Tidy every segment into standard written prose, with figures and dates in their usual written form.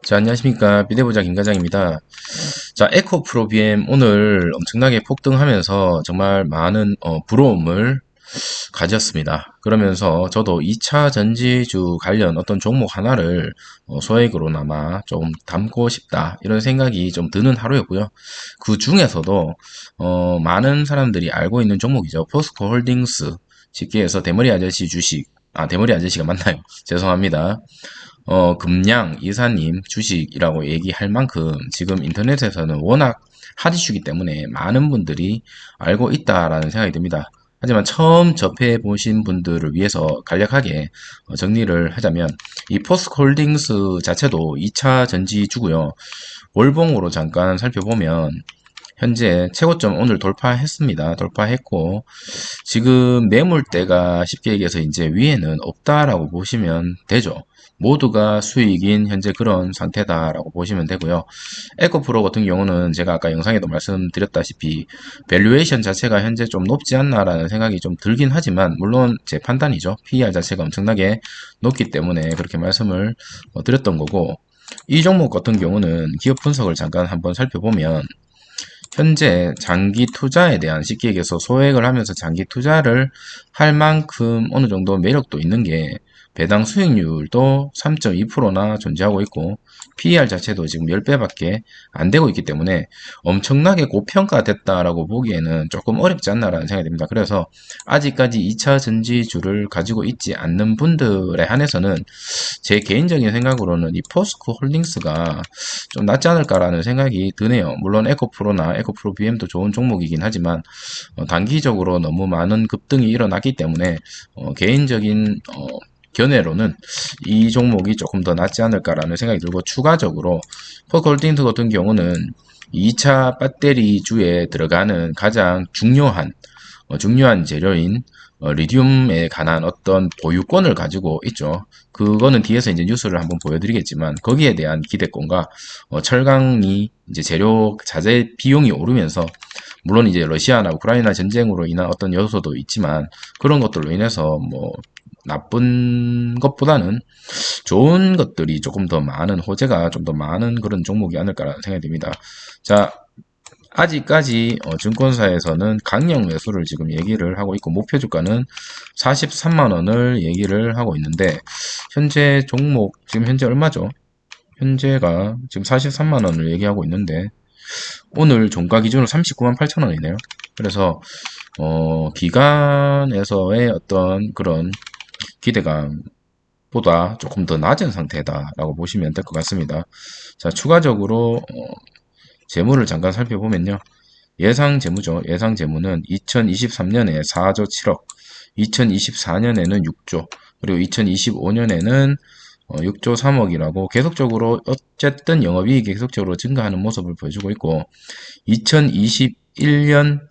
자, 안녕하십니까. 비대부장 김과장입니다. 자, 에코프로 BM 오늘 엄청나게 폭등하면서 정말 많은 부러움을 가졌습니다. 그러면서 저도 2차 전지주 관련 어떤 종목 하나를 소액으로나마 좀 담고 싶다. 이런 생각이 좀 드는 하루였고요. 그 중에서도 많은 사람들이 알고 있는 종목이죠. 포스코 홀딩스. 쉽게 해서 대머리 아저씨 주식. 아, 대머리 아저씨가 맞나요? 죄송합니다. 금양 이사님 주식이라고 얘기할 만큼 지금 인터넷에서는 워낙 핫 이슈기 때문에 많은 분들이 알고 있다라는 생각이 듭니다. 하지만 처음 접해 보신 분들을 위해서 간략하게 정리를 하자면 이 포스코홀딩스 자체도 2차 전지주고요. 월봉으로 잠깐 살펴보면 현재 최고점 오늘 돌파했습니다. 돌파했고 지금 매물대가 쉽게 얘기해서 이제 위에는 없다라고 보시면 되죠. 모두가 수익인 현재 그런 상태다라고 보시면 되고요. 에코프로 같은 경우는 제가 아까 영상에도 말씀드렸다시피 밸류에이션 자체가 현재 좀 높지 않나라는 생각이 좀 들긴 하지만 물론 제 판단이죠. PER 자체가 엄청나게 높기 때문에 그렇게 말씀을 드렸던 거고 이 종목 같은 경우는 기업 분석을 잠깐 한번 살펴보면 현재 장기 투자에 대한 쉽게 얘기해서 소액을 하면서 장기 투자를 할 만큼 어느 정도 매력도 있는 게 배당 수익률도 3.2%나 존재하고 있고 PER 자체도 지금 10배밖에 안 되고 있기 때문에 엄청나게 고평가됐다라고 보기에는 조금 어렵지 않나라는 생각이 듭니다. 그래서 아직까지 2차 전지주를 가지고 있지 않는 분들에 한해서는 제 개인적인 생각으로는 이 포스코 홀딩스가 좀 낫지 않을까라는 생각이 드네요. 물론 에코프로나 에코프로 BM도 좋은 종목이긴 하지만 단기적으로 너무 많은 급등이 일어났기 때문에 개인적인 견해로는 이 종목이 조금 더 낫지 않을까라는 생각이 들고 추가적으로 포스코홀딩스 같은 경우는 2차 배터리주에 들어가는 가장 중요한 재료인 리튬에 관한 어떤 보유권을 가지고 있죠. 그거는 뒤에서 이제 뉴스를 한번 보여드리겠지만 거기에 대한 기대권과 철강이 이제 재료 자재 비용이 오르면서 물론 이제 러시아나 우크라이나 전쟁으로 인한 어떤 요소도 있지만 그런 것들로 인해서 뭐 나쁜 것보다는 좋은 것들이 조금 더 많은 호재가 좀 더 많은 그런 종목이 아닐까라는 생각이 듭니다. 자, 아직까지 증권사에서는 강력 매수를 지금 얘기를 하고 있고 목표 주가는 43만 원을 얘기를 하고 있는데 현재 종목 지금 현재 얼마죠? 현재가 지금 43만 원을 얘기하고 있는데 오늘 종가 기준으로 39만 8천 원이네요. 그래서 기관에서의 어떤 그런 기대감보다 조금 더 낮은 상태다라고 보시면 될 것 같습니다. 자, 추가적으로 재무를 잠깐 살펴보면요. 예상 재무죠. 예상 재무는 2023년에 4조 7억, 2024년에는 6조, 그리고 2025년에는 6조 3억이라고 계속적으로 어쨌든 영업이익이 계속적으로 증가하는 모습을 보여주고 있고 2021년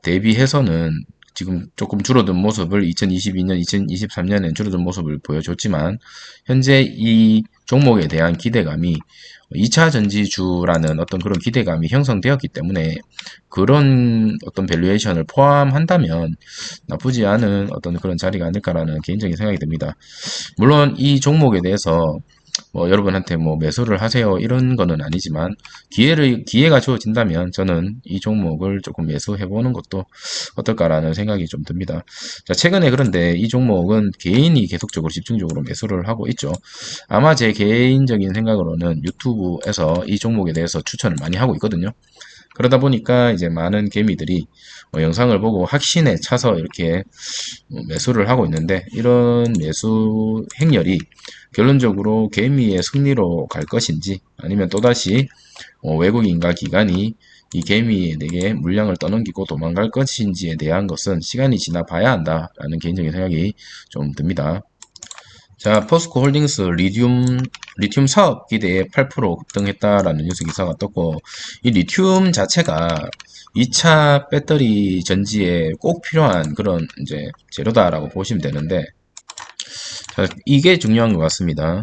대비해서는 지금 조금 줄어든 모습을 2022년, 2023년엔 줄어든 모습을 보여줬지만 현재 이 종목에 대한 기대감이 2차 전지주라는 어떤 그런 기대감이 형성되었기 때문에 그런 어떤 밸류에이션을 포함한다면 나쁘지 않은 어떤 그런 자리가 아닐까라는 개인적인 생각이 듭니다. 물론 이 종목에 대해서 뭐 여러분한테 뭐 매수를 하세요 이런 거는 아니지만 기회가 주어진다면 저는 이 종목을 조금 매수해 보는 것도 어떨까라는 생각이 좀 듭니다. 자, 최근에 그런데 이 종목은 개인이 계속적으로 집중적으로 매수를 하고 있죠. 아마 제 개인적인 생각으로는 유튜브에서 이 종목에 대해서 추천을 많이 하고 있거든요. 그러다 보니까 이제 많은 개미들이 영상을 보고 확신에 차서 이렇게 매수를 하고 있는데 이런 매수 행렬이 결론적으로 개미의 승리로 갈 것인지 아니면 또다시 외국인과 기관이 이 개미에게 물량을 떠넘기고 도망갈 것인지에 대한 것은 시간이 지나 봐야 한다라는 개인적인 생각이 좀 듭니다. 자, 포스코 홀딩스 리튬 사업 기대에 8% 급등했다라는 뉴스 기사가 떴고, 이 리튬 자체가 2차 배터리 전지에 꼭 필요한 그런 이제 재료다라고 보시면 되는데, 자, 이게 중요한 것 같습니다.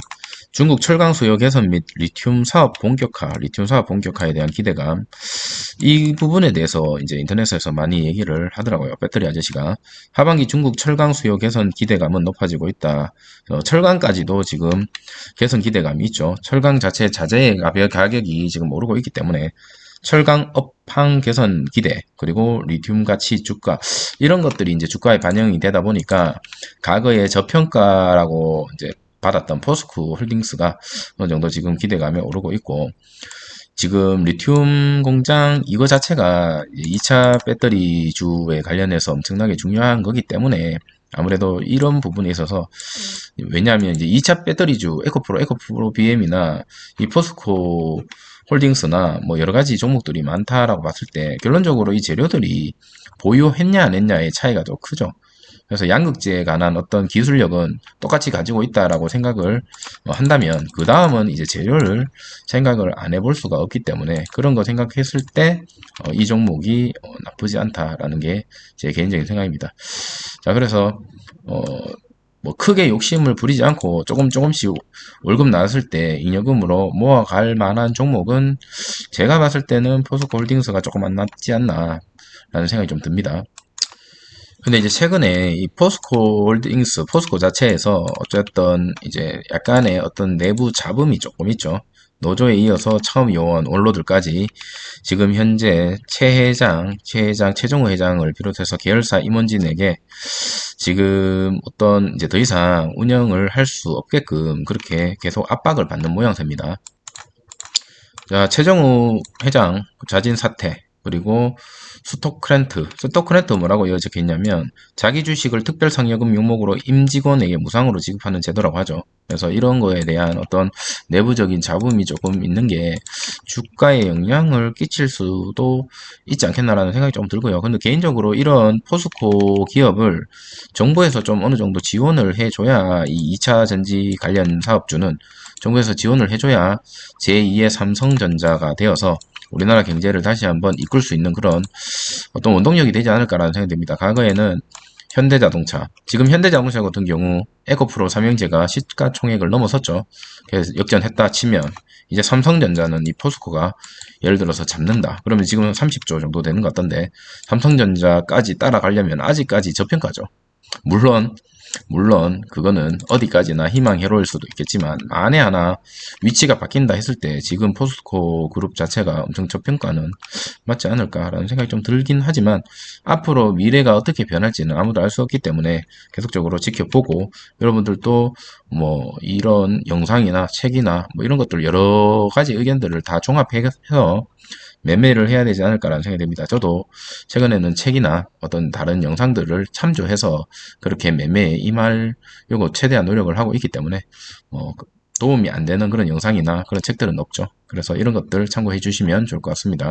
중국 철강 수요 개선 및 리튬 사업 본격화에 대한 기대감. 이 부분에 대해서 이제 인터넷에서 많이 얘기를 하더라고요. 배터리 아저씨가. 하반기 중국 철강 수요 개선 기대감은 높아지고 있다. 철강까지도 지금 개선 기대감이 있죠. 철강 자체 자재의 가격이 지금 오르고 있기 때문에 철강 업황 개선 기대, 그리고 리튬 가치 주가, 이런 것들이 이제 주가에 반영이 되다 보니까 과거에 저평가라고 이제 받았던 포스코 홀딩스가 어느 정도 지금 기대감에 오르고 있고, 지금 리튬 공장 이거 자체가 2차 배터리주에 관련해서 엄청나게 중요한 거기 때문에 아무래도 이런 부분에 있어서, 왜냐하면 이제 2차 배터리주 에코프로 BM이나 이 포스코 홀딩스나 뭐 여러 가지 종목들이 많다라고 봤을 때 결론적으로 이 재료들이 보유했냐 안 했냐의 차이가 더 크죠. 그래서 양극재에 관한 어떤 기술력은 똑같이 가지고 있다라고 생각을 한다면, 그 다음은 이제 재료를 생각을 안 해볼 수가 없기 때문에, 그런 거 생각했을 때 이 종목이 나쁘지 않다라는 게 제 개인적인 생각입니다. 자, 그래서 뭐 크게 욕심을 부리지 않고 조금씩 월급 나왔을 때 잉여금으로 모아갈 만한 종목은 제가 봤을 때는 포스코홀딩스가 조금 안 낫지 않나 라는 생각이 좀 듭니다. 근데 이제 최근에 이 포스코 자체에서 어쨌든 이제 약간의 어떤 내부 잡음이 조금 있죠. 노조에 이어서 처음 요원 원로들까지 지금 현재 최정우 회장을 비롯해서 계열사 임원진에게 지금 어떤 이제 더 이상 운영을 할 수 없게끔 그렇게 계속 압박을 받는 모양새입니다. 자, 최정우 회장 자진 사퇴, 그리고 스토크렌트 뭐라고 적혀 있냐면 자기 주식을 특별상여금 명목으로 임직원에게 무상으로 지급하는 제도라고 하죠. 그래서 이런 거에 대한 어떤 내부적인 잡음이 조금 있는 게 주가에 영향을 끼칠 수도 있지 않겠나라는 생각이 좀 들고요. 근데 개인적으로 이런 포스코 기업을 정부에서 좀 어느 정도 지원을 해줘야, 이 2차 전지 관련 사업주는 정부에서 지원을 해줘야 제2의 삼성전자가 되어서 우리나라 경제를 다시 한번 이끌 수 있는 그런 어떤 원동력이 되지 않을까라는 생각이 듭니다. 과거에는 지금 현대자동차 같은 경우 에코프로 삼형제가 시가총액을 넘어섰죠. 그래서 역전했다 치면 이제 삼성전자는 이 포스코가 예를 들어서 잡는다. 그러면 지금 30조 정도 되는 것 같던데, 삼성전자까지 따라가려면 아직까지 저평가죠. 물론 그거는 어디까지나 희망회로일 수도 있겠지만, 만에 하나 위치가 바뀐다 했을 때 지금 포스코 그룹 자체가 엄청 저평가는 맞지 않을까라는 생각이 좀 들긴 하지만, 앞으로 미래가 어떻게 변할지는 아무도 알 수 없기 때문에 계속적으로 지켜보고, 여러분들도 뭐 이런 영상이나 책이나 뭐 이런 것들 여러 가지 의견들을 다 종합해서 매매를 해야 되지 않을까라는 생각이 듭니다. 저도 최근에는 책이나 어떤 다른 영상들을 참조해서 그렇게 매매에 임하려고 최대한 노력을 하고 있기 때문에 도움이 안 되는 그런 영상이나 그런 책들은 없죠. 그래서 이런 것들 참고해 주시면 좋을 것 같습니다.